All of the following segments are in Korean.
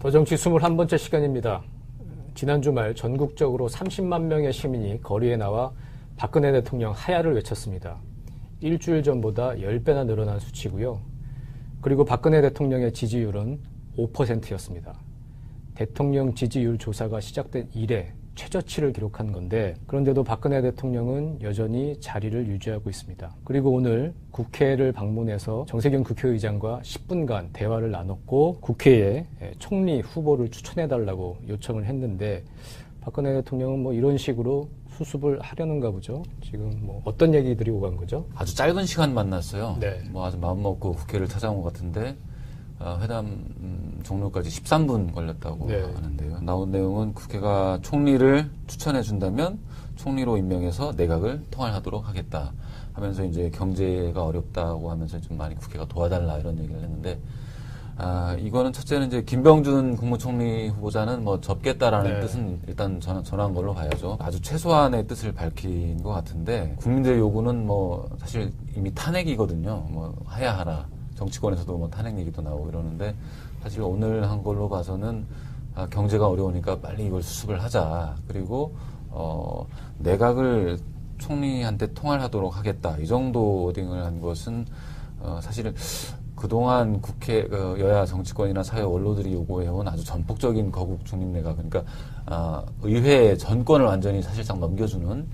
더정치 21번째 시간입니다. 지난 주말 전국적으로 30만 명의 시민이 거리에 나와 박근혜 대통령 하야를 외쳤습니다. 일주일 전보다 10배나 늘어난 수치고요. 그리고 박근혜 대통령의 지지율은 5%였습니다. 대통령 지지율 조사가 시작된 이래 최저치를 기록한 건데, 그런데도 박근혜 대통령은 여전히 자리를 유지하고 있습니다. 그리고 오늘 국회를 방문해서 정세균 국회의장과 10분간 대화를 나눴고 국회에 총리 후보를 추천해달라고 요청을 했는데, 박근혜 대통령은 뭐 이런 식으로 수습을 하려는가 보죠. 지금 뭐 어떤 얘기들이 오간 거죠? 아주 짧은 시간 만났어요. 네. 뭐 아주 마음먹고 국회를 찾아온 것 같은데, 회담 종료까지 13분 걸렸다고 네. 하는데요. 나온 내용은 국회가 총리를 추천해 준다면 총리로 임명해서 내각을 통할하도록 하겠다 하면서 이제 경제가 어렵다고 하면서 좀 많이 국회가 도와달라 이런 얘기를 했는데, 이거는 첫째는 이제 김병준 국무총리 후보자는 뭐 접겠다라는 뜻은 일단 전한 걸로 봐야죠. 아주 최소한의 뜻을 밝힌 것 같은데, 국민들의 요구는 뭐 사실 이미 탄핵이거든요. 뭐 하야하라. 정치권에서도 뭐 탄핵 얘기도 나오고 이러는데, 사실 오늘 한 걸로 봐서는 경제가 어려우니까 빨리 이걸 수습을 하자. 그리고 내각을 총리한테 통할하도록 하겠다. 이 정도 워딩을 한 것은 사실은 그동안 국회, 여야 정치권이나 사회 원로들이 요구해온 아주 전폭적인 거국 중립내각, 그러니까 의회 전권을 완전히 사실상 넘겨주는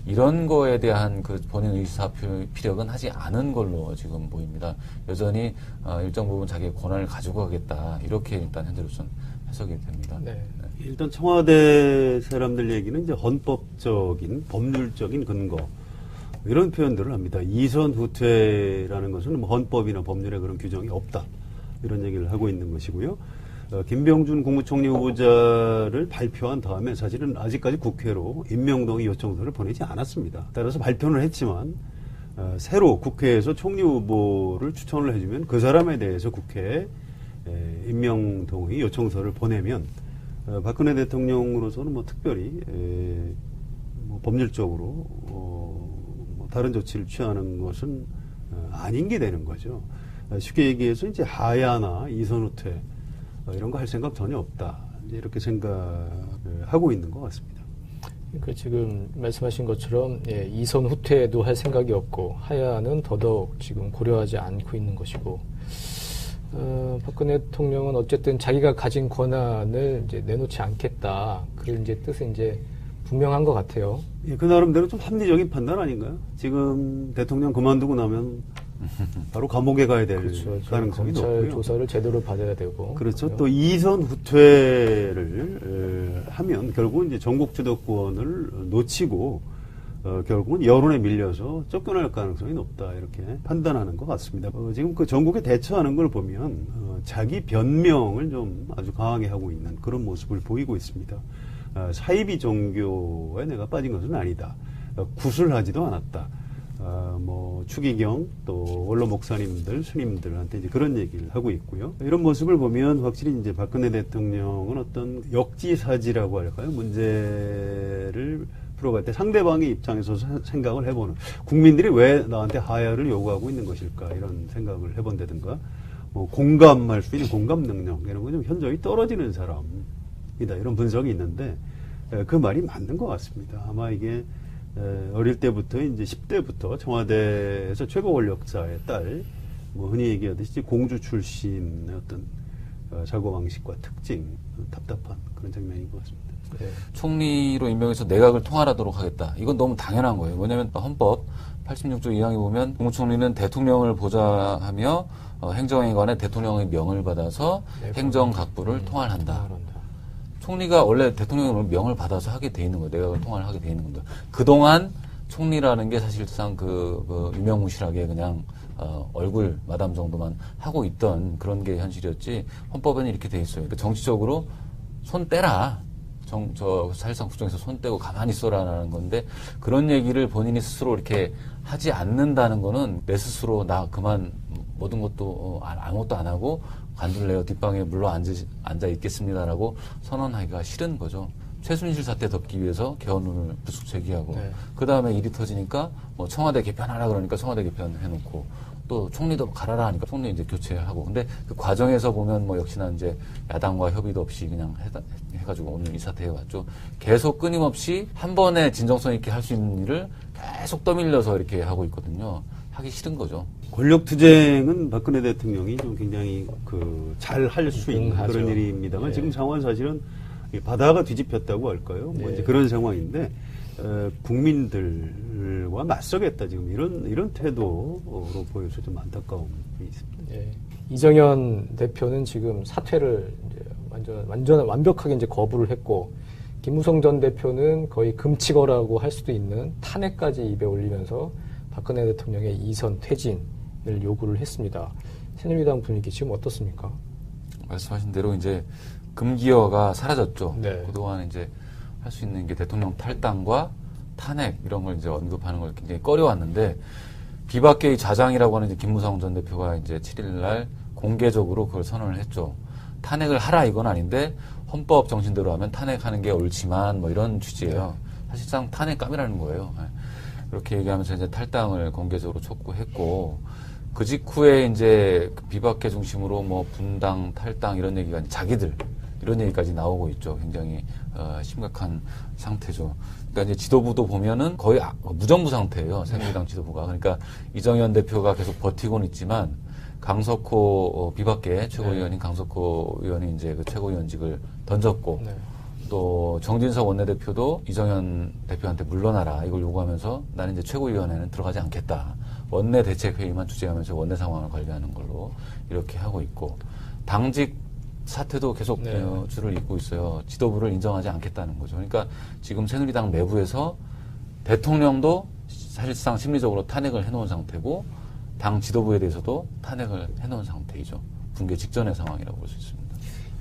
이런 거에 대한 그 본인 의사 피력은 하지 않은 걸로 지금 보입니다. 여전히 일정 부분 자기의 권한을 가지고 가겠다, 이렇게 일단 현재로서는 해석이 됩니다. 네. 일단 청와대 사람들 얘기는 이제 헌법적인, 법률적인 근거, 이런 표현들을 합니다. 이선 후퇴라는 것은 뭐 헌법이나 법률에 그런 규정이 없다, 이런 얘기를 하고 있는 것이고요. 김병준 국무총리 후보자를 발표한 다음에 사실은 아직까지 국회로 임명동의 요청서를 보내지 않았습니다. 따라서 발표는 했지만 새로 국회에서 총리 후보를 추천을 해주면 그 사람에 대해서 국회에 임명동의 요청서를 보내면 박근혜 대통령으로서는 뭐 특별히 뭐 법률적으로 다른 조치를 취하는 것은 아닌 게 되는 거죠. 쉽게 얘기해서 이제 하야나 이선 후퇴 이런 거 할 생각 전혀 없다, 이제 이렇게 생각하고 있는 것 같습니다. 그 지금 말씀하신 것처럼 이선 후퇴도 할 생각이 없고 하야는 더더욱 지금 고려하지 않고 있는 것이고, 박근혜 대통령은 어쨌든 자기가 가진 권한을 이제 내놓지 않겠다, 그런 이제 뜻은 이제 분명한 것 같아요. 예, 그 나름대로 좀 합리적인 판단 아닌가요? 지금 대통령 그만두고 나면 바로 감옥에 가야 될 그렇죠. 가능성이 검찰 높고요. 조사를 제대로 받아야 되고. 그렇죠. 그래요. 또 이선 후퇴를 하면 결국은 이제 전국 주도권을 놓치고 결국은 여론에 밀려서 쫓겨날 가능성이 높다, 이렇게 판단하는 것 같습니다. 지금 그 전국에 대처하는 걸 보면 자기 변명을 좀 아주 강하게 하고 있는 그런 모습을 보이고 있습니다. 사이비 종교에 내가 빠진 것은 아니다. 구술하지도 않았다. 뭐 추기경 또 원로 목사님들, 스님들한테 이제 그런 얘기를 하고 있고요. 이런 모습을 보면 확실히 이제 박근혜 대통령은 어떤 역지사지라고 할까요? 문제를 풀어갈 때 상대방의 입장에서 생각을 해보는, 국민들이 왜 나한테 하야를 요구하고 있는 것일까, 이런 생각을 해본다든가, 뭐 공감할 수 있는 공감 능력, 이런 거 좀 현저히 떨어지는 사람이다, 이런 분석이 있는데, 그 말이 맞는 것 같습니다. 아마 이게 어릴 때부터 이제 10대부터 청와대에서 최고 권력자의 딸, 뭐 흔히 얘기하듯이 공주 출신의 어떤 사고방식과 특징, 답답한 그런 장면인 것 같습니다. 네. 총리로 임명해서 내각을 통할하도록 하겠다. 이건 너무 당연한 거예요. 왜냐하면 헌법 86조 2항에 보면 국무총리는 대통령을 보좌하며 행정에 관해 대통령의 명을 받아서 행정각부를 통할한다. 총리가 원래 대통령의 명을 받아서 하게 돼 있는 거예요. 내각을 통할하게 돼 있는 겁니다. 그동안 총리라는 게 사실상 유명무실하게 그냥 얼굴 마담 정도만 하고 있던 그런 게 현실이었지, 헌법에는 이렇게 돼 있어요. 그러니까 정치적으로 손 떼라. 사실상 국정에서 손 떼고 가만히 있어라라는 건데, 그런 얘기를 본인이 스스로 이렇게 하지 않는다는 거는 내 스스로 나 그만 모든 것도 아무것도 안 하고 관둘래요, 뒷방에 물러 앉아 있겠습니다라고 선언하기가 싫은 거죠. 최순실 사태 덮기 위해서 개헌론을 불쑥 제기하고, 그 다음에 일이 터지니까 뭐 청와대 개편하라 그러니까 청와대 개편해놓고, 또 총리도 가라라 하니까 총리 이제 교체하고. 근데 그 과정에서 보면 뭐 역시나 이제 야당과 협의도 없이 그냥 해가지고 오늘 이 사태에 왔죠. 계속 끊임없이 한 번에 진정성 있게 할 수 있는 일을 계속 떠밀려서 이렇게 하고 있거든요. 하기 싫은 거죠. 권력 투쟁은 박근혜 대통령이 좀 굉장히 잘 할 수 있는 하죠. 그런 일입니다만 예. 지금 상황은 사실은 바다가 뒤집혔다고 할까요? 뭐 예. 이제 그런 상황인데 국민들과 맞서겠다 지금 이런 태도로 보여서 좀 안타까움이 있습니다. 예. 이정현 대표는 지금 사퇴를 이제 완벽하게 이제 거부를 했고, 김무성 전 대표는 거의 금치거라고 할 수도 있는 탄핵까지 입에 올리면서 박근혜 대통령의 이선 퇴진을 요구를 했습니다. 새누리당 분위기 지금 어떻습니까? 말씀하신 대로 이제 금기어가 사라졌죠. 네. 그동안 이제 할 수 있는 게 대통령 탈당과 탄핵 이런 걸 이제 언급하는 걸 굉장히 꺼려왔는데, 비박계의 자장이라고 하는 이제 김무성 전 대표가 이제 7일 날 공개적으로 그걸 선언을 했죠. 탄핵을 하라 이건 아닌데 헌법 정신대로 하면 탄핵하는 게 옳지만 뭐 이런 취지예요. 사실상 탄핵감이라는 거예요. 그렇게 얘기하면서 이제 탈당을 공개적으로 촉구했고, 그 직후에 이제 비박계 중심으로 뭐 분당, 탈당 이런 얘기가 자기들 이런 얘기까지 나오고 있죠. 굉장히 심각한 상태죠. 그러니까 이제 지도부도 보면은 거의 무정부 상태예요. 새누리당 지도부가. 그러니까 이정현 대표가 계속 버티고는 있지만 강석호 비박계 최고위원인 강석호 의원이 이제 그 최고위원직을 던졌고, 네. 또 정진석 원내대표도 이정현 대표한테 물러나라 이걸 요구하면서 나는 이제 최고위원회는 들어가지 않겠다. 원내 대책회의만 주재하면서 원내 상황을 관리하는 걸로 이렇게 하고 있고, 당직 사태도 계속 네. 줄을 잇고 있어요. 지도부를 인정하지 않겠다는 거죠. 그러니까 지금 새누리당 내부에서 대통령도 사실상 심리적으로 탄핵을 해놓은 상태고, 당 지도부에 대해서도 탄핵을 해놓은 상태이죠. 붕괴 직전의 상황이라고 볼 수 있습니다.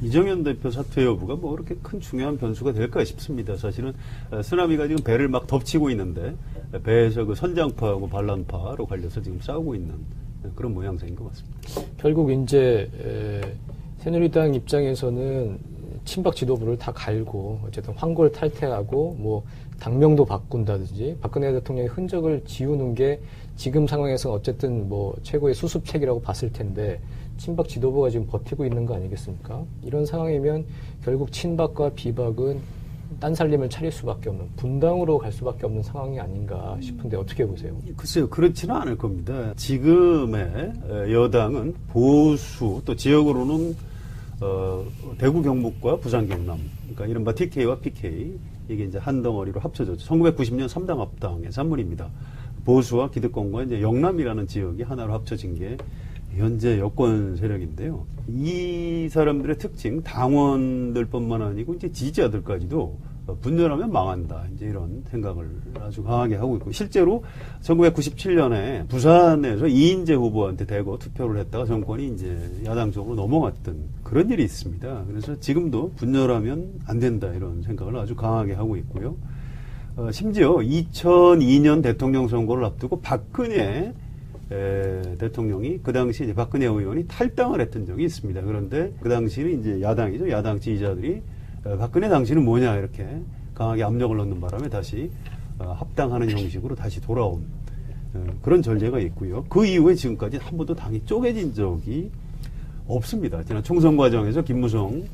이정현 대표 사퇴 여부가 뭐 그렇게 큰 중요한 변수가 될까 싶습니다. 사실은 쓰나미가 지금 배를 막 덮치고 있는데 배에서 그 선장파하고 반란파로 갈려서 지금 싸우고 있는 그런 모양새인 것 같습니다. 결국 이제 새누리당 입장에서는 친박 지도부를 다 갈고 어쨌든 황골 탈퇴하고 뭐 당명도 바꾼다든지 박근혜 대통령의 흔적을 지우는 게 지금 상황에서는 어쨌든 뭐 최고의 수습책이라고 봤을 텐데, 친박 지도부가 지금 버티고 있는 거 아니겠습니까? 이런 상황이면 결국 친박과 비박은 딴살림을 차릴 수밖에 없는, 분당으로 갈 수밖에 없는 상황이 아닌가 싶은데 어떻게 보세요? 글쎄요, 그렇지는 않을 겁니다. 지금의 여당은 보수, 또 지역으로는 대구 경북과 부산 경남, 그러니까 이른바 TK와 PK, 이게 이제 한 덩어리로 합쳐졌죠. 1990년 3당 합당의 산물입니다. 보수와 기득권과 이제 영남이라는 지역이 하나로 합쳐진 게 현재 여권 세력인데요. 이 사람들의 특징, 당원들뿐만 아니고 이제 지지자들까지도 분열하면 망한다, 이제 이런 생각을 아주 강하게 하고 있고, 실제로 1997년에 부산에서 이인재 후보한테 대거 투표를 했다가 정권이 이제 야당 쪽으로 넘어갔던 그런 일이 있습니다. 그래서 지금도 분열하면 안 된다, 이런 생각을 아주 강하게 하고 있고요. 심지어 2002년 대통령 선거를 앞두고 박근혜 대통령이 그 당시 이제 박근혜 의원이 탈당을 했던 적이 있습니다. 그런데 그 당시는 이제 야당이죠. 야당 지지자들이 박근혜 당시는 뭐냐 이렇게 강하게 압력을 넣는 바람에 다시 합당하는 형식으로 다시 돌아온 그런 전례가 있고요. 그 이후에 지금까지 한 번도 당이 쪼개진 적이 없습니다. 지난 총선 과정에서 김무성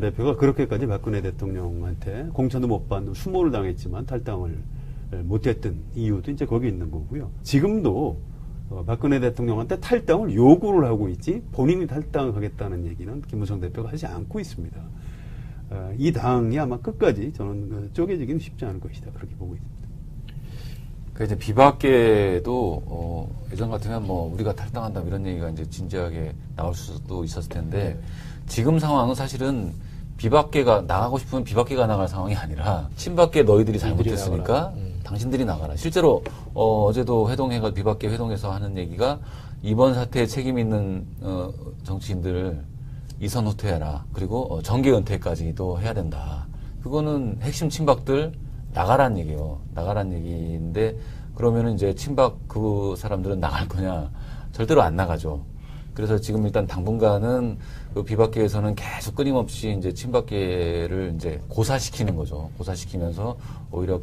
대표가 그렇게까지 박근혜 대통령한테 공천도 못 받는 수모를 당했지만 탈당을 못했던 이유도 이제 거기 있는 거고요. 지금도 박근혜 대통령한테 탈당을 요구를 하고 있지 본인이 탈당하겠다는 얘기는 김무성 대표가 하지 않고 있습니다. 이 당이 아마 끝까지 저는 쪼개지기는 쉽지 않을 것이다, 그렇게 보고 있습니다. 그 이제 비박계도 예전 같으면 뭐 우리가 탈당한다 이런 얘기가 이제 진지하게 나올 수도 있었을 텐데, 지금 상황은 사실은 비박계가 나가고 싶으면 비박계가 나갈 상황이 아니라 친박계 너희들이 잘못했으니까 당신들이 나가라. 실제로 어제도 비박계 회동에서 하는 얘기가, 이번 사태에 책임 있는 정치인들 이선 후퇴해라. 그리고 정계 은퇴까지도 해야 된다. 그거는 핵심 친박들 나가란 얘기예요. 나가란 얘기인데, 그러면은 이제 친박 그 사람들은 나갈 거냐? 절대로 안 나가죠. 그래서 지금 일단 당분간은 그 비박계에서는 계속 끊임없이 이제 친박계를 이제 고사시키는 거죠. 고사시키면서 오히려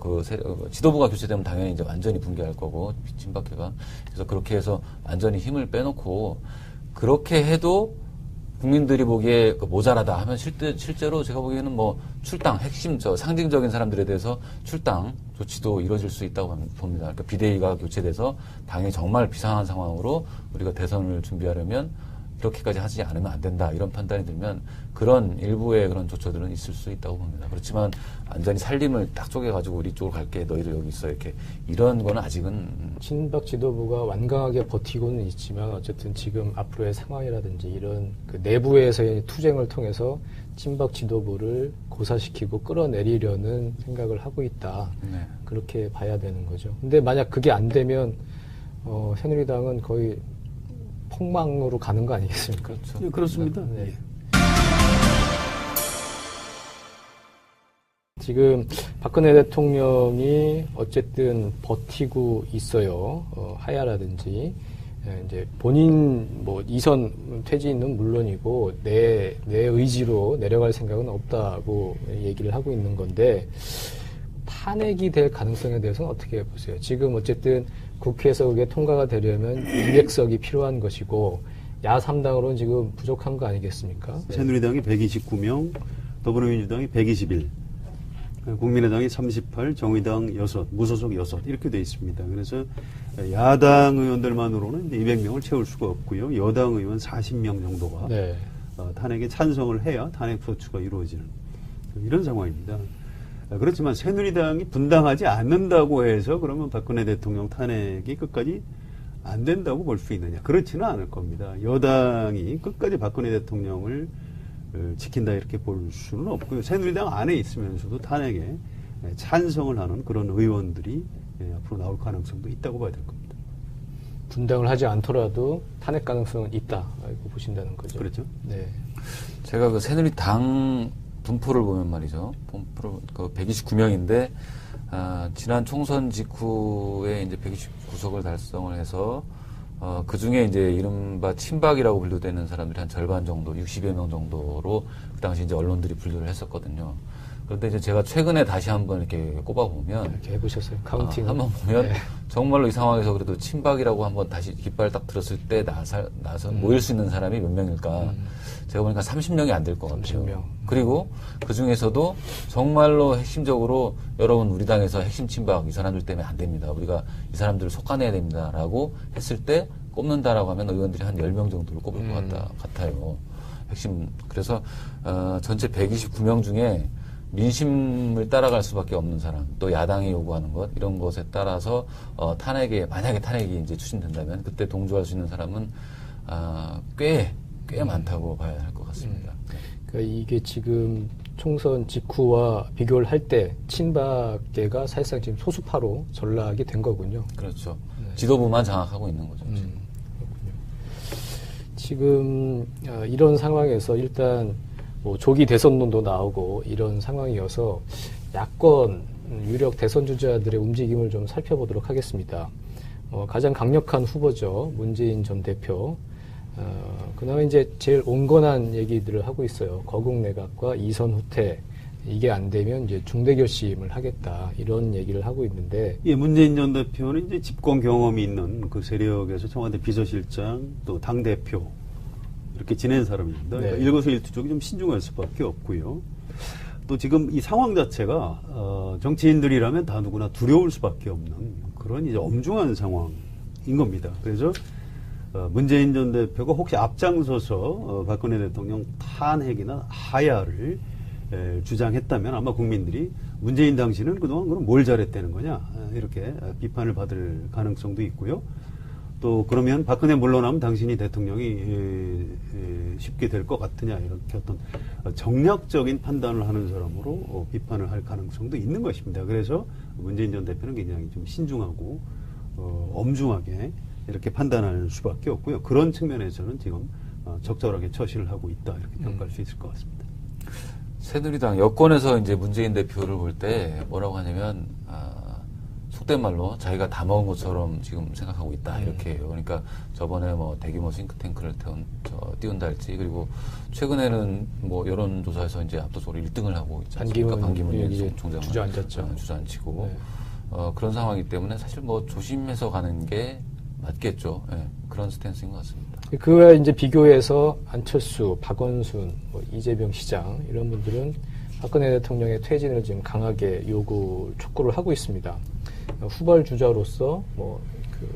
지도부가 교체되면 당연히 이제 완전히 붕괴할 거고, 친박계가. 그래서 그렇게 해서 완전히 힘을 빼놓고, 그렇게 해도 국민들이 보기에 모자라다 하면 실제로 제가 보기에는 뭐 출당, 핵심, 상징적인 사람들에 대해서 출당 조치도 이루어질 수 있다고 봅니다. 그러니까 비대위가 교체돼서 당이 정말 비상한 상황으로 우리가 대선을 준비하려면 이렇게까지 하지 않으면 안 된다. 이런 판단이 들면 그런 일부의 그런 조처들은 있을 수 있다고 봅니다. 그렇지만 완전히 살림을 딱 쪼개가지고 우리 쪽으로 갈게. 너희들 여기 있어. 이렇게. 이런 거는 아직은. 친박 지도부가 완강하게 버티고는 있지만 어쨌든 지금 앞으로의 상황이라든지 이런 그 내부에서의 투쟁을 통해서 친박 지도부를 고사시키고 끌어내리려는 생각을 하고 있다. 네. 그렇게 봐야 되는 거죠. 근데 만약 그게 안 되면 새누리당은 거의 폭망으로 가는 거 아니겠습니까? 그렇죠. 네, 그렇습니다. 네. 예. 지금 박근혜 대통령이 어쨌든 버티고 있어요. 하야라든지 이제 본인 뭐 이선 퇴진은 물론이고 내 의지로 내려갈 생각은 없다고 얘기를 하고 있는 건데 탄핵이 될 가능성에 대해서는 어떻게 보세요? 지금 어쨌든 국회에서 그게 통과가 되려면 200석이 필요한 것이고 야3당으로는 지금 부족한 거 아니겠습니까? 새누리당이 129명, 더불어민주당이 121, 국민의당이 38, 정의당 6, 무소속 6 이렇게 돼 있습니다. 그래서 야당 의원들만으로는 이제 200명을 채울 수가 없고요. 여당 의원 40명 정도가 네. 탄핵에 찬성을 해야 탄핵 소추가 이루어지는 이런 상황입니다. 그렇지만 새누리당이 분당하지 않는다고 해서 그러면 박근혜 대통령 탄핵이 끝까지 안 된다고 볼 수 있느냐? 그렇지는 않을 겁니다. 여당이 끝까지 박근혜 대통령을 지킨다 이렇게 볼 수는 없고요. 새누리당 안에 있으면서도 탄핵에 찬성을 하는 그런 의원들이 앞으로 나올 가능성도 있다고 봐야 될 겁니다. 분당을 하지 않더라도 탄핵 가능성은 있다 이렇게 보신다는 거죠. 그렇죠? 네. 제가 그 새누리당 분포를 보면 말이죠. 분포를 129명인데 지난 총선 직후에 이제 129석을 달성을 해서 그 중에 이제 이른바 친박이라고 분류되는 사람들이 한 절반 정도, 60여 명 정도로 그 당시 이제 언론들이 분류를 했었거든요. 그런데 이제 제가 최근에 다시 한번 이렇게 꼽아보면 이렇게 해보셨어요? 카운팅 한번 보면 네. 정말로 이 상황에서 그래도 친박이라고 한번 다시 깃발 딱 들었을 때 나서 모일 수 있는 사람이 몇 명일까? 제가 보니까 30명이 안 될 것 같아요. 30명. 그리고 그 중에서도 정말로 핵심적으로 여러분 우리 당에서 핵심 친박 이 사람들 때문에 안 됩니다. 우리가 이 사람들을 속아내야 됩니다라고 했을 때 꼽는다라고 하면 의원들이 한 10명 정도를 꼽을 것 같아요. 핵심. 그래서 전체 129명 중에 민심을 따라갈 수밖에 없는 사람, 또 야당이 요구하는 것, 이런 것에 따라서 만약에 탄핵이 이제 추진된다면 그때 동조할 수 있는 사람은 꽤 많다고 봐야 할 것 같습니다. 그러니까 이게 지금 총선 직후와 비교를 할 때 친박계가 사실상 지금 소수파로 전락이 된 거군요. 그렇죠. 지도부만 장악하고 있는 거죠. 그렇군요. 지금 이런 상황에서 일단 뭐 조기 대선론도 나오고 이런 상황이어서 야권 유력 대선 주자들의 움직임을 좀 살펴보도록 하겠습니다. 가장 강력한 후보죠. 문재인 전 대표. 그나마 이제 제일 온건한 얘기들을 하고 있어요. 거국 내각과 이선 후퇴. 이게 안 되면 이제 중대 결심을 하겠다. 이런 얘기를 하고 있는데. 예, 문재인 전 대표는 이제 집권 경험이 있는 그 세력에서 청와대 비서실장 또 당대표 이렇게 지낸 사람입니다. 네. 일거수일투족이 좀 신중할 수밖에 없고요. 또 지금 이 상황 자체가 정치인들이라면 다 누구나 두려울 수밖에 없는 그런 이제 엄중한 상황인 겁니다. 그래서 문재인 전 대표가 혹시 앞장서서 박근혜 대통령 탄핵이나 하야를 주장했다면 아마 국민들이 문재인 당신은 그동안 그럼 뭘 잘했다는 거냐 이렇게 비판을 받을 가능성도 있고요. 또 그러면 박근혜 물러나면 당신이 대통령이 쉽게 될 것 같으냐 이렇게 어떤 정략적인 판단을 하는 사람으로 비판을 할 가능성도 있는 것입니다. 그래서 문재인 전 대표는 굉장히 좀 신중하고 엄중하게 이렇게 판단할 수밖에 없고요. 그런 측면에서는 지금 적절하게 처신을 하고 있다 이렇게 평가할 수 있을 것 같습니다. 새누리당 여권에서 이제 문재인 대표를 볼 때 뭐라고 하냐면 속된 말로 자기가 다 먹은 것처럼 지금 생각하고 있다 이렇게 해요. 그러니까 저번에 뭐 대규모 싱크탱크를 띄운다 할지 그리고 최근에는 뭐 여론조사에서 이제 압도적으로 1등을 하고 있지 않습니까? 반기문 총장은 주저앉았죠. 주저앉히고 네. 그런 상황이기 때문에 사실 뭐 조심해서 가는 게 맞겠죠. 예, 그런 스탠스인 것 같습니다. 그와 이제 비교해서 안철수, 박원순, 뭐 이재명 시장 이런 분들은 박근혜 대통령의 퇴진을 지금 강하게 촉구를 하고 있습니다. 후발 주자로서 뭐 그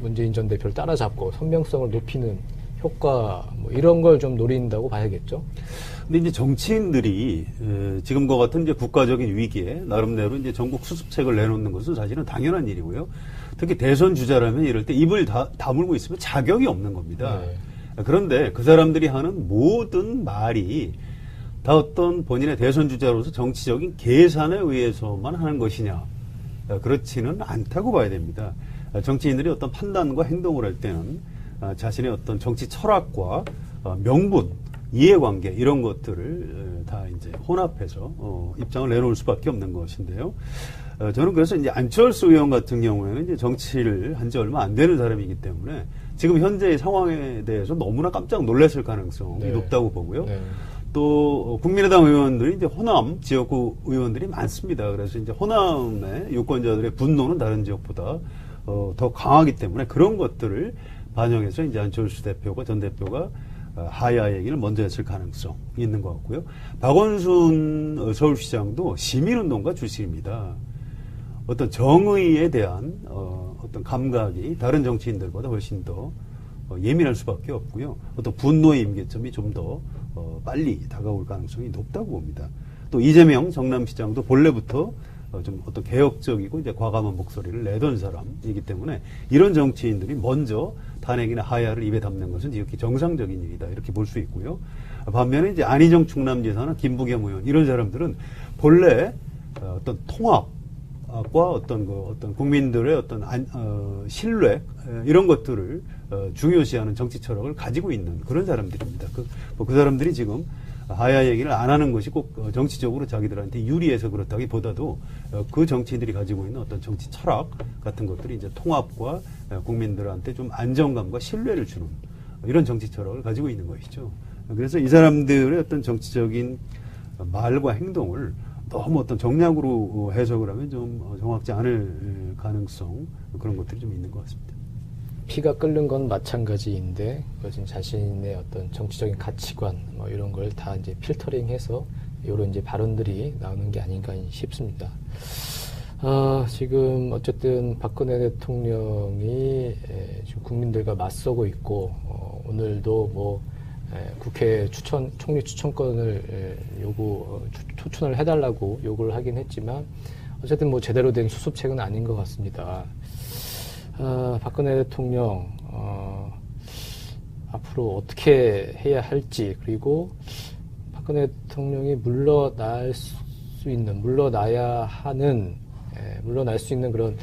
문재인 전 대표를 따라잡고 선명성을 높이는 효과 뭐 이런 걸 좀 노린다고 봐야겠죠. 근데 이제 정치인들이 지금과 같은 이제 국가적인 위기에 나름대로 이제 전국 수습책을 내놓는 것은 사실은 당연한 일이고요. 특히 대선 주자라면 이럴 때 입을 다물고 있으면 자격이 없는 겁니다. 네. 그런데 그 사람들이 하는 모든 말이 다 어떤 본인의 대선 주자로서 정치적인 계산에 의해서만 하는 것이냐. 그렇지는 않다고 봐야 됩니다. 정치인들이 어떤 판단과 행동을 할 때는 자신의 어떤 정치 철학과 명분, 이해관계 이런 것들을 다 이제 혼합해서 입장을 내놓을 수밖에 없는 것인데요. 저는 그래서 이제 안철수 의원 같은 경우에는 이제 정치를 한 지 얼마 안 되는 사람이기 때문에 지금 현재의 상황에 대해서 너무나 깜짝 놀랐을 가능성이 네. 높다고 보고요. 네. 또 국민의당 의원들이 이제 호남 지역구 의원들이 많습니다. 그래서 이제 호남의 유권자들의 분노는 다른 지역보다 더 강하기 때문에 그런 것들을 반영해서 이제 안철수 대표가 전 대표가 하야 얘기를 먼저 했을 가능성이 있는 것 같고요. 박원순 서울시장도 시민운동가 출신입니다. 어떤 정의에 대한 어떤 감각이 다른 정치인들보다 훨씬 더 예민할 수밖에 없고요. 어떤 분노의 임계점이 좀 더 빨리 다가올 가능성이 높다고 봅니다. 또 이재명 정남시장도 본래부터 좀 어떤 개혁적이고 이제 과감한 목소리를 내던 사람이기 때문에 이런 정치인들이 먼저 탄핵이나 하야를 입에 담는 것은 지극히 정상적인 일이다 이렇게 볼 수 있고요. 반면에 이제 안희정 충남지사나 김부겸 의원 이런 사람들은 본래 어떤 통합과 어떤 국민들의 어떤 신뢰 이런 것들을 중요시하는 정치 철학을 가지고 있는 그런 사람들입니다. 그 사람들이 지금 하야 얘기를 안 하는 것이 꼭 정치적으로 자기들한테 유리해서 그렇다기보다도 그 정치인들이 가지고 있는 어떤 정치 철학 같은 것들이 이제 통합과 국민들한테 좀 안정감과 신뢰를 주는 이런 정치 철학을 가지고 있는 것이죠. 그래서 이 사람들의 어떤 정치적인 말과 행동을 너무 어떤 정략으로 해석을 하면 좀 정확지 않을 가능성 그런 것들이 좀 있는 것 같습니다. 피가 끓는 건 마찬가지인데 그것은 자신의 어떤 정치적인 가치관 뭐 이런 걸 다 이제 필터링해서 이런 이제 발언들이 나오는 게 아닌가 싶습니다. 지금 어쨌든 박근혜 대통령이 지금 국민들과 맞서고 있고 오늘도 뭐 국회 총리 추천권을 추천을 해달라고 요구를 하긴 했지만 어쨌든 뭐 제대로 된 수습책은 아닌 것 같습니다. 박근혜 대통령 앞으로 어떻게 해야 할지 그리고 박근혜 대통령이 물러날 수 있는 물러날 수 있는 그런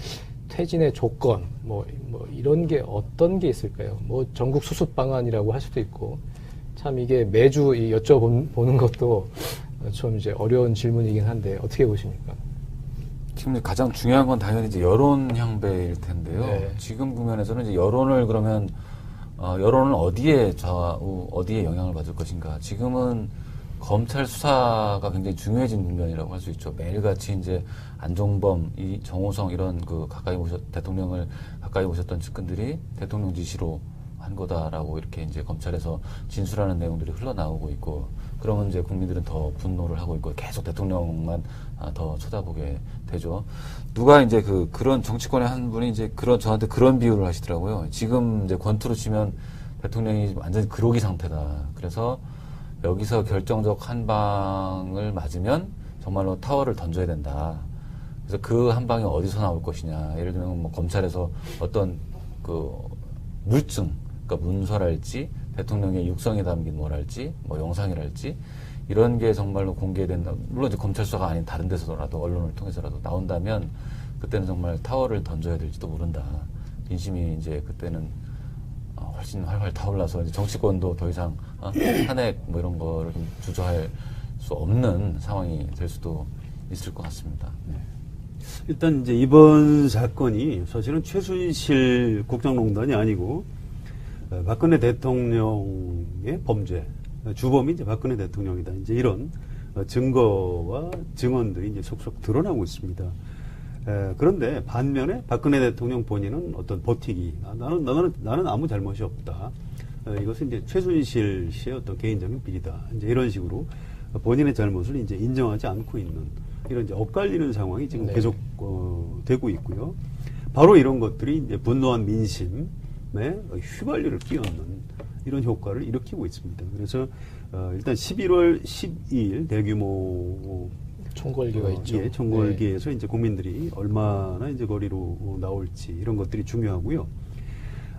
퇴진의 조건 뭐 이런 게 어떤 게 있을까요? 뭐 전국 수습 방안이라고 할 수도 있고 참 이게 매주 여쭤보는 것도 좀 이제 어려운 질문이긴 한데 어떻게 보십니까? 지금 가장 중요한 건 당연히 이제 여론 향배일 텐데요. 네. 지금 국면에서는 이제 여론을 그러면 여론은 어디에 어디에 영향을 받을 것인가? 지금은 검찰 수사가 굉장히 중요해진 국면이라고 할 수 있죠. 매일같이 이제 안종범, 정호성 이런 대통령을 가까이 모셨던 측근들이 대통령 지시로 한 거다라고 이렇게 이제 검찰에서 진술하는 내용들이 흘러나오고 있고, 그러면 이제 국민들은 더 분노를 하고 있고 계속 대통령만 더 쳐다보게 되죠. 누가 이제 그런 정치권의 한 분이 이제 저한테 그런 비유를 하시더라고요. 지금 이제 권투로 치면 대통령이 완전히 그로기 상태다. 그래서 여기서 결정적 한 방을 맞으면 정말로 타워를 던져야 된다. 그래서 그 한 방이 어디서 나올 것이냐. 예를 들면 뭐 검찰에서 어떤 물증, 그러니까 문서랄지 대통령의 육성에 담긴 뭐랄지 뭐 영상이랄지 이런 게 정말로 공개된다. 물론 이제 검찰 수사가 아닌 다른 데서라도 언론을 통해서라도 나온다면 그때는 정말 타워를 던져야 될지도 모른다. 민심이 이제 그때는 훨씬 활활 타올라서 이제 정치권도 더 이상 탄핵 뭐 이런 거를 좀 주저할 수 없는 상황이 될 수도 있을 것 같습니다. 네. 일단 이제 이번 사건이 사실은 최순실 국정농단이 아니고 박근혜 대통령의 범죄, 주범이 이제 박근혜 대통령이다. 이제 이런 증거와 증언들이 이제 속속 드러나고 있습니다. 그런데 반면에 박근혜 대통령 본인은 어떤 버티기, 나는 아무 잘못이 없다. 이것은 이제 최순실 씨의 어떤 개인적인 비리다. 이제 이런 식으로 본인의 잘못을 이제 인정하지 않고 있는 이런 이제 엇갈리는 상황이 지금 네. 계속 되고 있고요. 바로 이런 것들이 이제 분노한 민심에 휘발유를 끼얹는 이런 효과를 일으키고 있습니다. 그래서 일단 11월 12일 대규모 총궐기가 있죠. 예, 총궐기에서 이제 국민들이 얼마나 이제 거리로 나올지 이런 것들이 중요하고요.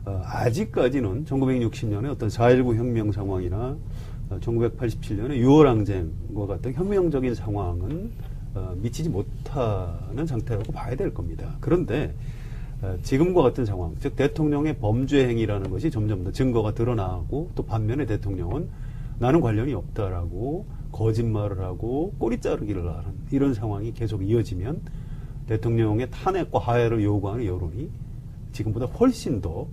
아직까지는 1960년에 어떤 4.19 혁명 상황이나 1987년에 6월 항쟁과 같은 혁명적인 상황은 미치지 못하는 상태라고 봐야 될 겁니다. 그런데 지금과 같은 상황, 즉 대통령의 범죄 행위라는 것이 점점 더 증거가 드러나고 또 반면에 대통령은 나는 관련이 없다라고 거짓말을 하고 꼬리 자르기를 하는 이런 상황이 계속 이어지면 대통령의 탄핵과 하야를 요구하는 여론이 지금보다 훨씬 더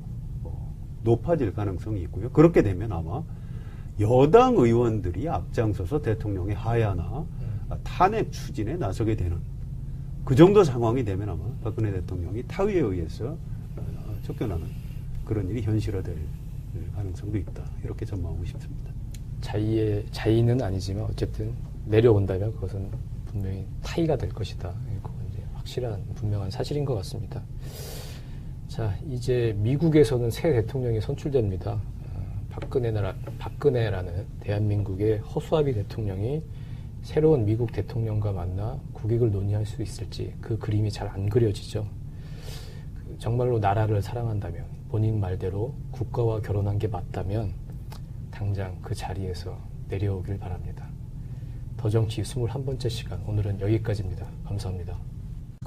높아질 가능성이 있고요. 그렇게 되면 아마 여당 의원들이 앞장서서 대통령의 하야나 탄핵 추진에 나서게 되는 그 정도 상황이 되면 아마 박근혜 대통령이 타의에 의해서 쫓겨나는 그런 일이 현실화될 가능성도 있다. 이렇게 전망하고 싶습니다. 자의는 아니지만 어쨌든 내려온다면 그것은 분명히 타의가 될 것이다. 그건 이제 확실한 분명한 사실인 것 같습니다. 자, 이제 미국에서는 새 대통령이 선출됩니다. 박근혜라는 대한민국의 허수아비 대통령이 새로운 미국 대통령과 만나 국익을 논의할 수 있을지 그 그림이 잘 안 그려지죠. 정말로 나라를 사랑한다면 본인 말대로 국가와 결혼한 게 맞다면 당장 그 자리에서 내려오길 바랍니다. 더 정치 21번째 시간 오늘은 여기까지입니다. 감사합니다.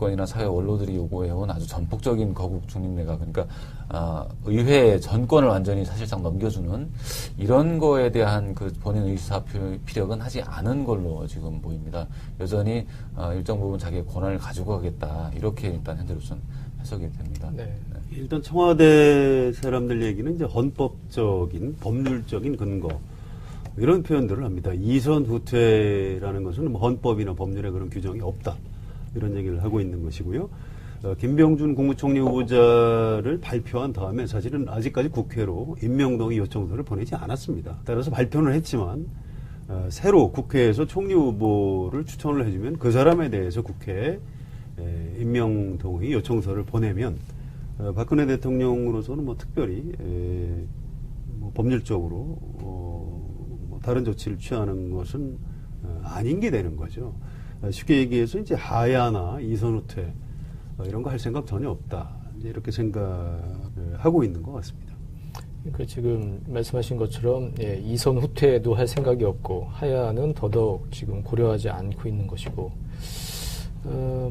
정권이나 사회 원로들이 요구해온 아주 전폭적인 거국 중립내각, 그러니까 의회 전권을 완전히 사실상 넘겨주는 이런 거에 대한 그 본인 의사 피력은 하지 않은 걸로 지금 보입니다. 여전히 일정 부분 자기의 권한을 가지고 가겠다, 이렇게 일단 현재로서는 해석이 됩니다. 네. 일단 청와대 사람들 얘기는 이제 헌법적인 법률적인 근거 이런 표현들을 합니다. 이선 후퇴라는 것은 뭐 헌법이나 법률에 그런 규정이 없다. 이런 얘기를 하고 있는 것이고요. 김병준 국무총리 후보자를 발표한 다음에 사실은 아직까지 국회로 임명동의 요청서를 보내지 않았습니다. 따라서 발표는 했지만 새로 국회에서 총리 후보를 추천을 해주면 그 사람에 대해서 국회에 임명동의 요청서를 보내면 박근혜 대통령으로서는 뭐 특별히 뭐 법률적으로 뭐 다른 조치를 취하는 것은 아닌 게 되는 거죠. 쉽게 얘기해서 이제 하야나 이선 후퇴 이런 거 할 생각 전혀 없다. 이제 이렇게 생각하고 있는 것 같습니다. 그 지금 말씀하신 것처럼 이선 후퇴도 할 생각이 없고 하야는 더더욱 지금 고려하지 않고 있는 것이고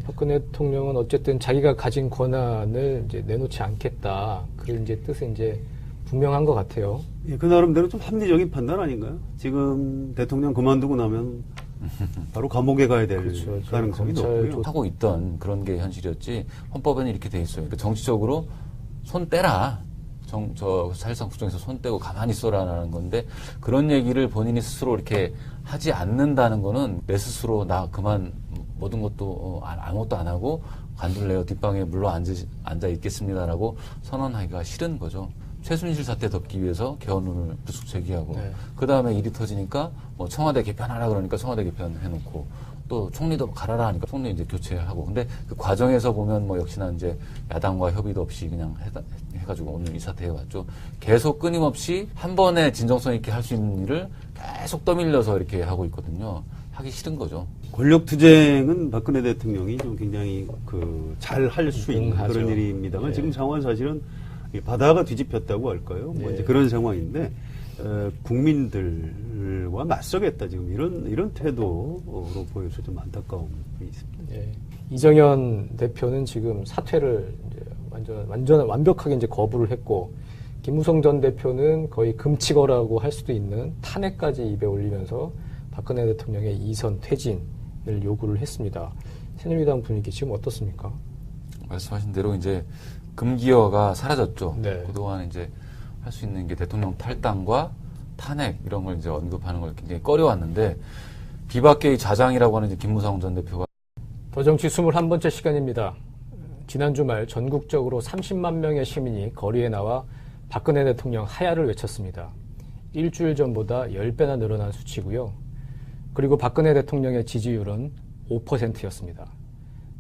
박근혜 대통령은 어쨌든 자기가 가진 권한을 이제 내놓지 않겠다. 그 이제 뜻은 이제 분명한 것 같아요. 예, 그 나름대로 좀 합리적인 판단 아닌가요? 지금 대통령 그만두고 나면 바로 감옥에 가야 될 그렇죠. 가능성이 검찰 높고요. 하고 있던 그런 게 현실이었지, 헌법에는 이렇게 돼 있어요. 그러니까 정치적으로 손 떼라. 사실상 국정에서 손 떼고 가만히 있어라라는 건데, 그런 얘기를 본인이 스스로 이렇게 하지 않는다는 거는 내 스스로 나 그만 모든 것도 아무것도 안 하고 관둘래요. 뒷방에 물러 앉아 있겠습니다라고 선언하기가 싫은 거죠. 최순실 사태 덮기 위해서 개헌론을 불쑥 제기하고, 네. 그 다음에 일이 터지니까 뭐 청와대 개편하라 그러니까 청와대 개편해놓고, 또 총리도 갈아라 하니까 총리 이제 교체하고. 근데 그 과정에서 보면 뭐 역시나 이제 야당과 협의도 없이 그냥 해가지고 오늘 이 사태 해왔죠. 계속 끊임없이 한 번에 진정성 있게 할 수 있는 일을 계속 떠밀려서 이렇게 하고 있거든요. 하기 싫은 거죠. 권력 투쟁은 박근혜 대통령이 좀 굉장히 잘 할 수 있는 하죠. 그런 일입니다만 네. 지금 상황은 사실은 바다가 뒤집혔다고 할까요? 뭐 네. 이제 그런 상황인데 국민들과 맞서겠다 지금 이런 태도로 보여서 좀 안타까움이 있습니다. 예. 이정현 대표는 지금 사퇴를 이제 완벽하게 이제 거부를 했고, 김무성 전 대표는 거의 금치거라고 할 수도 있는 탄핵까지 입에 올리면서 박근혜 대통령의 이선 퇴진을 요구를 했습니다. 새누리당 분위기 지금 어떻습니까? 말씀하신 대로 이제 금기어가 사라졌죠. 네. 그동안 이제 할 수 있는 게 대통령 탈당과 탄핵 이런 걸 이제 언급하는 걸 굉장히 꺼려왔는데 비박계의 좌장이라고 하는 이제 김무성 전 대표가 더 정치 21번째 시간입니다. 지난 주말 전국적으로 30만 명의 시민이 거리에 나와 박근혜 대통령 하야를 외쳤습니다. 일주일 전보다 10배나 늘어난 수치고요. 그리고 박근혜 대통령의 지지율은 5%였습니다.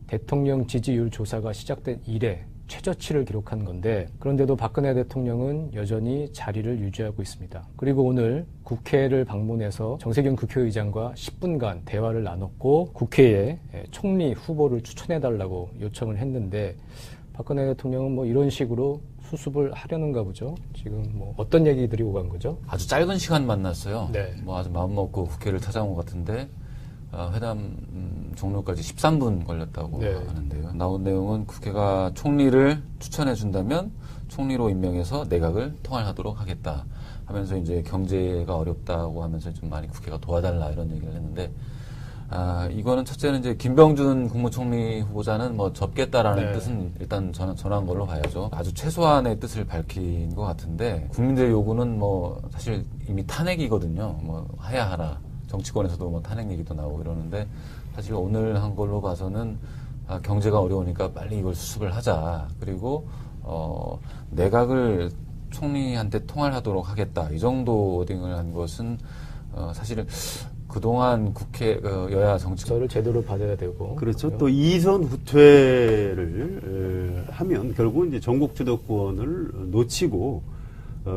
대통령 지지율 조사가 시작된 이래 최저치를 기록한 건데 그런데도 박근혜 대통령은 여전히 자리를 유지하고 있습니다. 그리고 오늘 국회를 방문해서 정세균 국회의장과 10분간 대화를 나눴고 국회에 총리 후보를 추천해달라고 요청을 했는데 박근혜 대통령은 뭐 이런 식으로 수습을 하려는가 보죠. 지금 뭐 어떤 얘기들이 오간 거죠? 아주 짧은 시간 만났어요. 네. 뭐 아주 마음먹고 국회를 찾아온 것 같은데 회담 종료까지 13분 걸렸다고 네. 하는데요. 나온 내용은 국회가 총리를 추천해 준다면 총리로 임명해서 내각을 통할하도록 하겠다 하면서 이제 경제가 어렵다고 하면서 좀 많이 국회가 도와달라 이런 얘기를 했는데 이거는 첫째는 이제 김병준 국무총리 후보자는 뭐 접겠다라는 네. 뜻은 일단 전한 걸로 봐야죠. 아주 최소한의 뜻을 밝힌 것 같은데 국민들의 요구는 뭐 사실 이미 탄핵이거든요. 뭐 하야하라. 정치권에서도 뭐 탄핵 얘기도 나오고 이러는데 사실 오늘 한 걸로 봐서는 경제가 어려우니까 빨리 이걸 수습을 하자. 그리고 내각을 총리한테 통할하도록 하겠다. 이 정도 워딩을 한 것은 사실은 그동안 국회 여야 정치 저를 제대로 받아야 되고 그렇죠. 또 이선 후퇴를 하면 결국은 이제 전국 주도권을 놓치고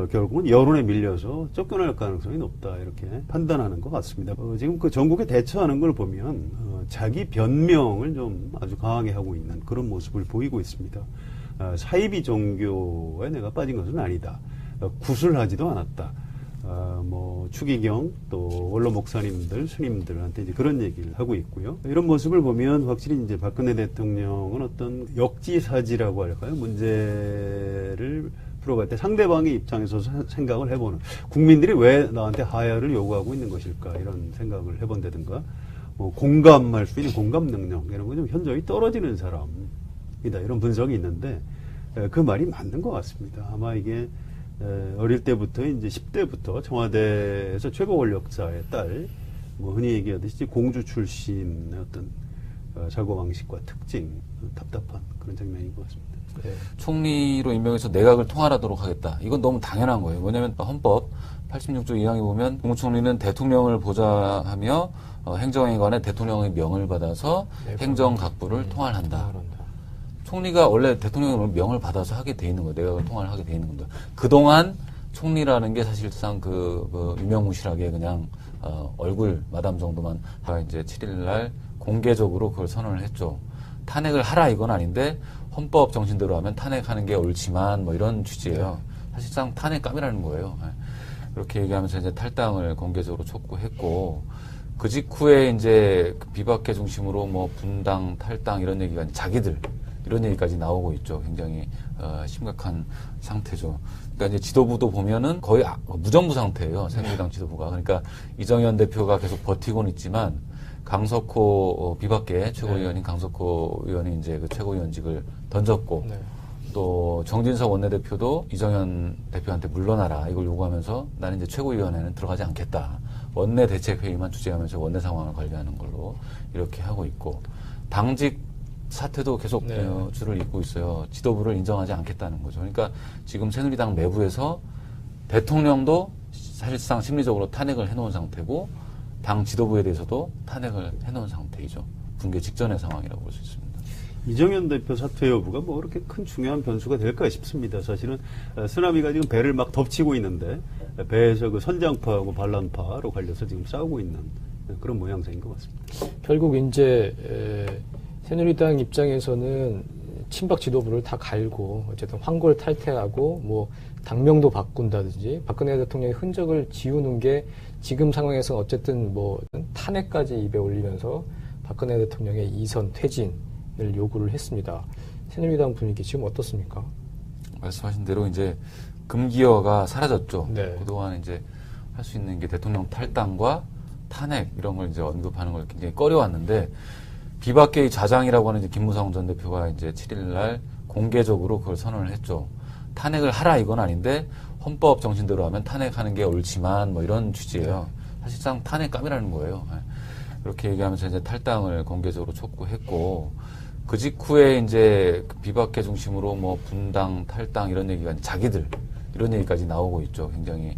결국은 여론에 밀려서 쫓겨날 가능성이 높다 이렇게 판단하는 것 같습니다. 지금 그 전국에 대처하는 걸 보면 자기 변명을 좀 아주 강하게 하고 있는 그런 모습을 보이고 있습니다. 사이비 종교에 내가 빠진 것은 아니다. 구술하지도 않았다. 뭐 추기경 또 원로 목사님들 스님들한테 이제 그런 얘기를 하고 있고요. 이런 모습을 보면 확실히 이제 박근혜 대통령은 어떤 역지사지라고 할까요? 문제를 풀어갈 때 상대방의 입장에서 생각을 해보는 국민들이 왜 나한테 하야를 요구하고 있는 것일까 이런 생각을 해본다든가 뭐 공감할 수 있는 공감 능력 이런 거 좀 현저히 떨어지는 사람이다 이런 분석이 있는데 그 말이 맞는 것 같습니다. 아마 이게 어릴 때부터 이제 10대부터 청와대에서 최고 권력자의 딸, 뭐 흔히 얘기하듯이 공주 출신의 어떤 사고방식과 특징, 답답한 그런 장면인 것 같습니다. 네. 총리로 임명해서 내각을 통할하도록 하겠다. 이건 너무 당연한 거예요. 뭐냐면 헌법 86조 2항에 보면 국무총리는 대통령을 보좌하며 행정행관에 대통령의 명을 받아서 행정각부를 통할한다. 총리가 원래 대통령의 명을 받아서 하게 돼 있는 거예요. 내각을 통할하게 돼 있는 겁니다. 그동안 총리라는 게 사실상 유명무실하게 그냥 얼굴 마담 정도만 이제 7일 날 공개적으로 그걸 선언을 했죠. 탄핵을 하라 이건 아닌데 헌법 정신대로 하면 탄핵하는 게 옳지만 뭐 이런 취지예요. 사실상 탄핵감이라는 거예요. 그렇게 얘기하면서 이제 탈당을 공개적으로 촉구했고 그 직후에 이제 비박계 중심으로 뭐 분당, 탈당 이런 얘기가 자기들 이런 얘기까지 나오고 있죠. 굉장히 심각한 상태죠. 그러니까 이제 지도부도 보면은 거의 무정부 상태예요. 새누리당 지도부가. 그러니까 이정현 대표가 계속 버티고는 있지만 강석호 비박계 최고위원인 강석호 의원이 이제 그 최고위원직을 던졌고 또 정진석 원내대표도 이정현 대표한테 물러나라 이걸 요구하면서 나는 이제 최고위원회는 들어가지 않겠다. 원내 대책회의만 주재하면서 원내 상황을 관리하는 걸로 이렇게 하고 있고 당직 사태도 계속 줄을 잇고 있어요. 지도부를 인정하지 않겠다는 거죠. 그러니까 지금 새누리당 내부에서 대통령도 사실상 심리적으로 탄핵을 해놓은 상태고 당 지도부에 대해서도 탄핵을 해놓은 상태이죠. 붕괴 직전의 상황이라고 볼 수 있습니다. 이정현 대표 사퇴 여부가 뭐 그렇게 큰 중요한 변수가 될까 싶습니다. 사실은 쓰나미가 지금 배를 막 덮치고 있는데 배에서 그 선장파하고 반란파로 갈려서 지금 싸우고 있는 그런 모양새인 것 같습니다. 결국 이제 새누리당 입장에서는 친박 지도부를 다 갈고 어쨌든 황골 탈퇴하고 뭐 당명도 바꾼다든지 박근혜 대통령의 흔적을 지우는 게 지금 상황에서 어쨌든 뭐 탄핵까지 입에 올리면서 박근혜 대통령의 이선 퇴진을 요구를 했습니다. 새누리당 분위기 지금 어떻습니까? 말씀하신 대로 이제 금기어가 사라졌죠. 네. 그동안 이제 할 수 있는 게 대통령 탈당과 탄핵 이런 걸 이제 언급하는 걸 굉장히 꺼려왔는데 비박계의 좌장이라고 하는 이제 김무성 전 대표가 이제 7일날 공개적으로 그걸 선언을 했죠. 탄핵을 하라 이건 아닌데 헌법 정신대로 하면 탄핵하는 게 옳지만 뭐 이런 취지예요. 사실상 탄핵감이라는 거예요. 그렇게 얘기하면서 이제 탈당을 공개적으로 촉구했고 그 직후에 이제 비박계 중심으로 뭐 분당, 탈당 이런 얘기가 자기들 이런 얘기까지 나오고 있죠. 굉장히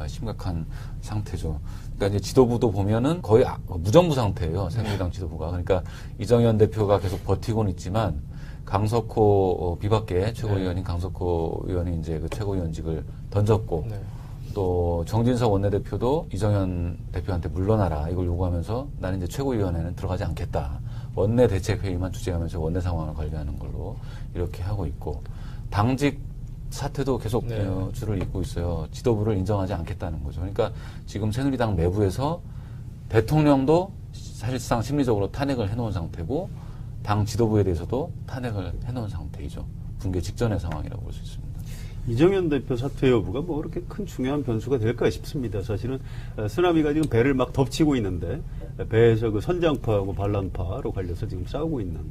심각한 상태죠. 그러니까 이제 지도부도 보면은 거의 무정부 상태예요. 새누리당 지도부가. 그러니까 이정현 대표가 계속 버티고는 있지만 강석호 비박계 최고위원인 강석호 의원이 이제 그 최고위원직을 던졌고 또 정진석 원내대표도 이정현 대표한테 물러나라 이걸 요구하면서 나는 이제 최고위원회는 들어가지 않겠다. 원내 대책회의만 주재하면서 원내 상황을 관리하는 걸로 이렇게 하고 있고 당직 사태도 계속 줄을 잇고 있어요. 지도부를 인정하지 않겠다는 거죠. 그러니까 지금 새누리당 내부에서 대통령도 사실상 심리적으로 탄핵을 해놓은 상태고 당 지도부에 대해서도 탄핵을 해놓은 상태이죠. 붕괴 직전의 상황이라고 볼 수 있습니다. 이정현 대표 사퇴 여부가 뭐 그렇게 큰 중요한 변수가 될까 싶습니다. 사실은 쓰나미가 지금 배를 막 덮치고 있는데 배에서 그 선장파하고 반란파로 갈려서 지금 싸우고 있는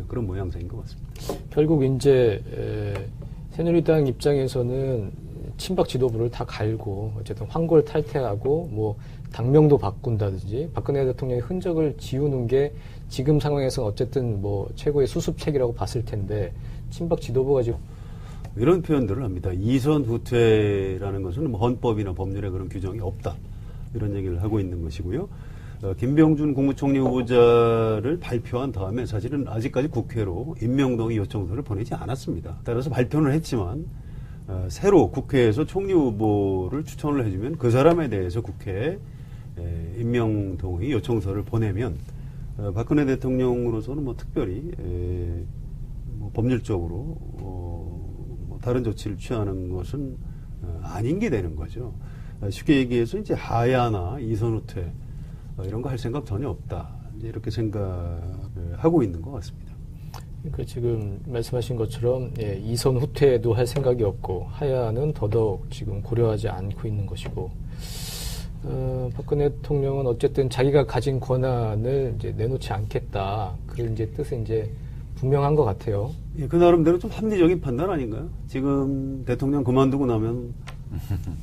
그런 모양새인 것 같습니다. 결국 이제 새누리당 입장에서는 친박 지도부를 다 갈고 어쨌든 황골 탈퇴하고 뭐 당명도 바꾼다든지 박근혜 대통령의 흔적을 지우는 게 지금 상황에서는 어쨌든 뭐 최고의 수습책이라고 봤을 텐데 친박 지도부가 지금 이런 표현들을 합니다. 이선 후퇴라는 것은 뭐 헌법이나 법률에 그런 규정이 없다. 이런 얘기를 하고 있는 것이고요. 김병준 국무총리 후보자를 발표한 다음에 사실은 아직까지 국회로 임명동의 요청서를 보내지 않았습니다. 따라서 발표는 했지만 새로 국회에서 총리 후보를 추천을 해주면 그 사람에 대해서 국회에 임명동의 요청서를 보내면 박근혜 대통령으로서는 뭐 특별히 뭐 법률적으로 뭐 다른 조치를 취하는 것은 아닌 게 되는 거죠. 쉽게 얘기해서 이제 하야나 이선 후퇴 이런 거 할 생각 전혀 없다. 이제 이렇게 생각하고 있는 것 같습니다. 그 지금 말씀하신 것처럼 이선 후퇴도 할 생각이 없고 하야는 더더욱 지금 고려하지 않고 있는 것이고 박근혜 대통령은 어쨌든 자기가 가진 권한을 이제 내놓지 않겠다. 그런 이제 뜻은 이제 분명한 것 같아요. 예, 그 나름대로 좀 합리적인 판단 아닌가요? 지금 대통령 그만두고 나면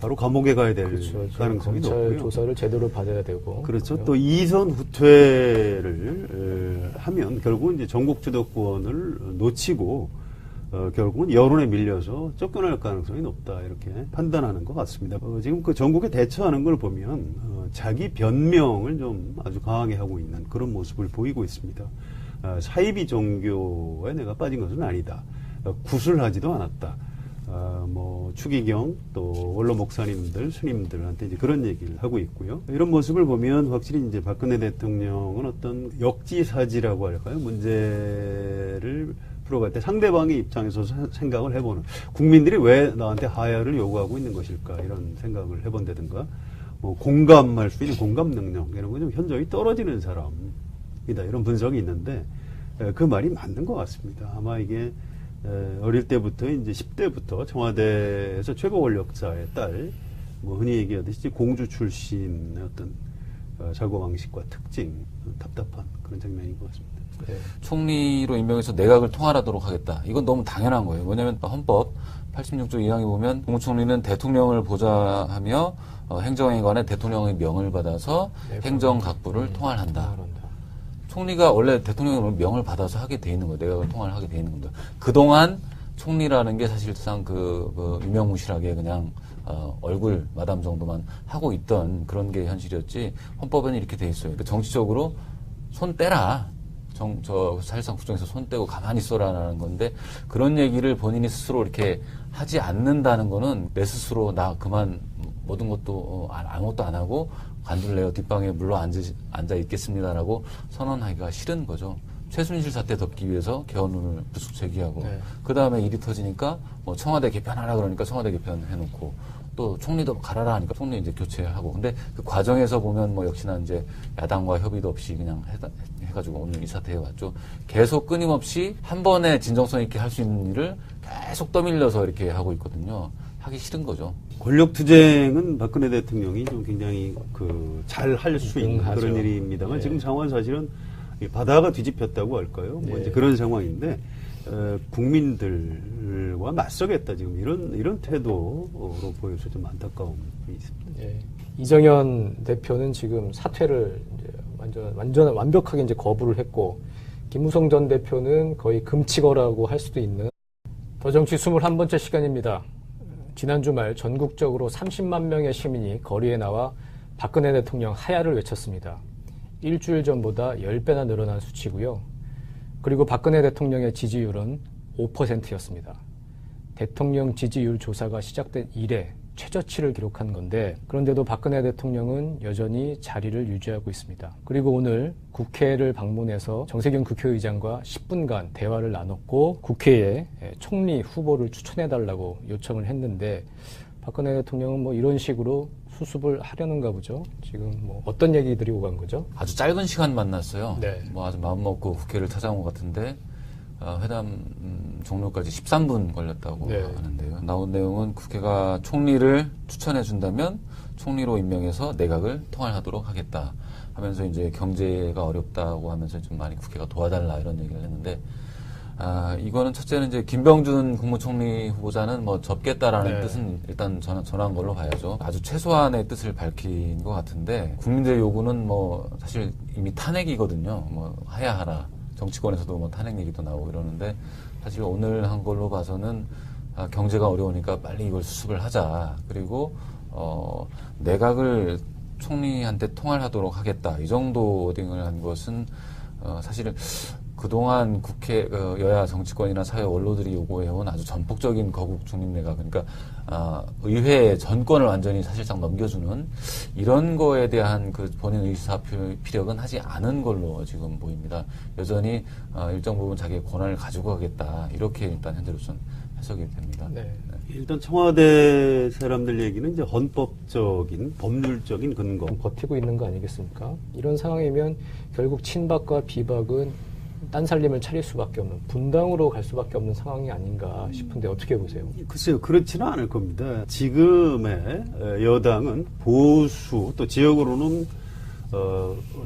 바로 감옥에 가야 될 그렇죠. 가능성이 검찰 높고요. 조사를 제대로 받아야 되고. 그렇죠. 또 이선 후퇴를 하면 결국은 이제 전국 주도권을 놓치고 결국은 여론에 밀려서 쫓겨날 가능성이 높다 이렇게 판단하는 것 같습니다. 지금 그 전국에 대처하는 걸 보면 자기 변명을 좀 아주 강하게 하고 있는 그런 모습을 보이고 있습니다. 사이비 종교에 내가 빠진 것은 아니다. 구술하지도 않았다. 뭐 추기경 또 원로 목사님들 스님들한테 이제 그런 얘기를 하고 있고요. 이런 모습을 보면 확실히 이제 박근혜 대통령은 어떤 역지사지라고 할까요? 문제를 풀어갈 때 상대방의 입장에서 생각을 해보는 국민들이 왜 나한테 하야를 요구하고 있는 것일까 이런 생각을 해본다든가 뭐 공감할 수 있는 공감 능력 이런 거 좀 현저히 떨어지는 사람이다 이런 분석이 있는데 그 말이 맞는 것 같습니다. 아마 이게 어릴 때부터 이제 10대부터 청와대에서 최고 권력자의 딸, 뭐 흔히 얘기하듯이 공주 출신의 어떤 사고방식과 특징, 답답한 그런 장면인 것 같습니다. 네. 총리로 임명해서 내각을 통할하도록 하겠다. 이건 너무 당연한 거예요. 왜냐하면 헌법 86조 2항에 보면 국무총리는 대통령을 보좌하며 행정행관에 대통령의 명을 받아서 행정각부를 통할한다. 총리가 원래 대통령의 명을 받아서 하게 돼 있는 거예요. 내각을 통할하게 돼 있는 겁니다. 그동안 총리라는 게 사실상 유명무실하게 그냥 얼굴 마담 정도만 하고 있던 그런 게 현실이었지 헌법에는 이렇게 돼 있어요. 그러니까 정치적으로 손 떼라. 사실상 국정에서 손 떼고 가만히 있어라라는 건데 그런 얘기를 본인이 스스로 이렇게 하지 않는다는 거는 내 스스로 나 그만 모든 것도 아무것도 안 하고 관둘래요. 뒷방에 물러 앉아 있겠습니다라고 선언하기가 싫은 거죠. 최순실 사태 덮기 위해서 개헌론을 불쑥 제기하고 그 다음에 일이 터지니까 뭐 청와대 개편하라 그러니까 청와대 개편해놓고 또 총리도 가라라 하니까 총리 이제 교체하고 근데 그 과정에서 보면 뭐 역시나 이제 야당과 협의도 없이 그냥 해가지고 오늘 이 사태 해왔죠. 계속 끊임없이 한 번에 진정성 있게 할 수 있는 일을 계속 떠밀려서 이렇게 하고 있거든요. 하기 싫은 거죠. 권력 투쟁은 박근혜 대통령이 좀 굉장히 잘 할 수 있는 하죠. 그런 일입니다만 지금 상황은 사실은 이 바다가 뒤집혔다고 할까요? 뭐 네. 이제 그런 상황인데 국민들과 맞서겠다 지금 이런 태도로 보여서 좀 안타까움이 있습니다. 예. 이정현 대표는 지금 사퇴를 이제 완벽하게 이제 거부를 했고, 김무성 전 대표는 거의 금치거라고 할 수도 있는. 더 정치 21번째 시간입니다. 지난 주말 전국적으로 30만 명의 시민이 거리에 나와 박근혜 대통령 하야를 외쳤습니다. 일주일 전보다 10배나 늘어난 수치고요. 그리고 박근혜 대통령의 지지율은 5%였습니다. 대통령 지지율 조사가 시작된 이래 최저치를 기록한 건데, 그런데도 박근혜 대통령은 여전히 자리를 유지하고 있습니다. 그리고 오늘 국회를 방문해서 정세균 국회의장과 10분간 대화를 나눴고 국회에 총리 후보를 추천해달라고 요청을 했는데, 박근혜 대통령은 뭐 이런 식으로 수습을 하려는가 보죠. 지금 뭐 어떤 얘기들이 오간 거죠? 아주 짧은 시간 만났어요. 네. 뭐 아주 마음먹고 국회를 찾아온 것 같은데 회담 종료까지 13분 걸렸다고 네. 하는데요. 나온 내용은 국회가 총리를 추천해 준다면 총리로 임명해서 내각을 통할하도록 하겠다 하면서 이제 경제가 어렵다고 하면서 좀 많이 국회가 도와달라 이런 얘기를 했는데, 이거는 첫째는 이제 김병준 국무총리 후보자는 뭐 접겠다라는 네. 뜻은 일단 전한 걸로 봐야죠. 아주 최소한의 뜻을 밝힌 것 같은데, 국민들의 요구는 뭐 사실 이미 탄핵이거든요. 뭐 하야하라. 정치권에서도 뭐 탄핵 얘기도 나오고 이러는데, 사실 오늘 한 걸로 봐서는 경제가 어려우니까 빨리 이걸 수습을 하자. 그리고 내각을 총리한테 통할하도록 하겠다. 이 정도 워딩을 한 것은 사실은 그동안 국회 여야 정치권이나 사회 원로들이 요구해온 아주 전폭적인 거국 중립내각, 그러니까 의회 전권을 완전히 사실상 넘겨주는 이런 거에 대한 그 본인 의사 피력은 하지 않은 걸로 지금 보입니다. 여전히 일정 부분 자기의 권한을 가지고 가겠다, 이렇게 일단 현재로서는 해석이 됩니다. 네. 일단 청와대 사람들 얘기는 이제 헌법적인 법률적인 근거. 버티고 있는 거 아니겠습니까? 이런 상황이면 결국 친박과 비박은 딴살림을 차릴 수밖에 없는, 분당으로 갈 수밖에 없는 상황이 아닌가 싶은데 어떻게 보세요? 글쎄요, 그렇지는 않을 겁니다. 지금의 여당은 보수, 또 지역으로는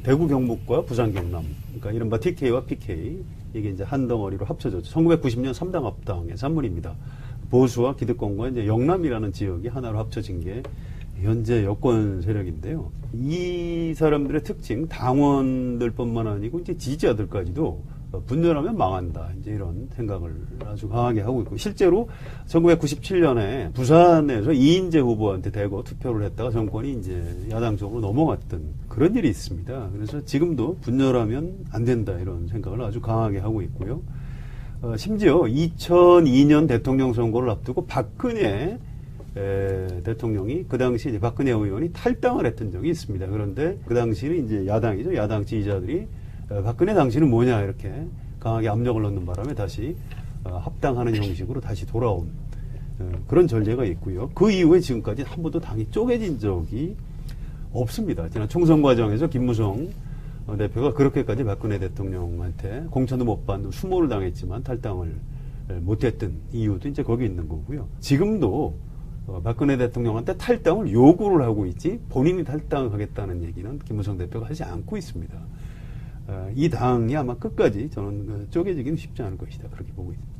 대구 경북과 부산 경남, 그러니까 이른바 TK와 PK, 이게 이제 한 덩어리로 합쳐졌죠. 1990년 3당 합당의 산물입니다. 보수와 기득권과 이제 영남이라는 지역이 하나로 합쳐진 게 현재 여권 세력인데요. 이 사람들의 특징, 당원들뿐만 아니고 이제 지지자들까지도 분열하면 망한다, 이제 이런 생각을 아주 강하게 하고 있고, 실제로 1997년에 부산에서 이인재 후보한테 대거 투표를 했다가 정권이 이제 야당 쪽으로 넘어갔던 그런 일이 있습니다. 그래서 지금도 분열하면 안 된다, 이런 생각을 아주 강하게 하고 있고요. 심지어 2002년 대통령 선거를 앞두고 박근혜 대통령이, 그 당시 이제 박근혜 의원이 탈당을 했던 적이 있습니다. 그런데 그 당시는 이제 야당이죠. 야당 지지자들이 박근혜 당시는 뭐냐, 이렇게 강하게 압력을 넣는 바람에 다시 합당하는 형식으로 다시 돌아온 그런 전례가 있고요. 그 이후에 지금까지 한 번도 당이 쪼개진 적이 없습니다. 지난 총선 과정에서 김무성 대표가 그렇게까지 박근혜 대통령한테 공천도 못 받는 수모를 당했지만 탈당을 못했던 이유도 이제 거기 있는 거고요. 지금도 박근혜 대통령한테 탈당을 요구를 하고 있지 본인이 탈당하겠다는 얘기는 김무성 대표가 하지 않고 있습니다. 이 당이 아마 끝까지 저는 쪼개지기는 쉽지 않을 것이다, 그렇게 보고 있습니다.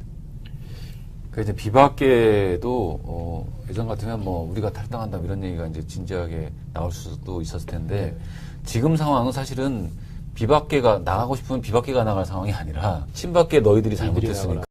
그 이제 비박계도 예전 같으면 뭐 우리가 탈당한다 이런 얘기가 이제 진지하게 나올 수도 있었을 텐데, 지금 상황은 사실은 비박계가 나가고 싶으면 비박계가 나갈 상황이 아니라 친박계 너희들이 잘못했으니까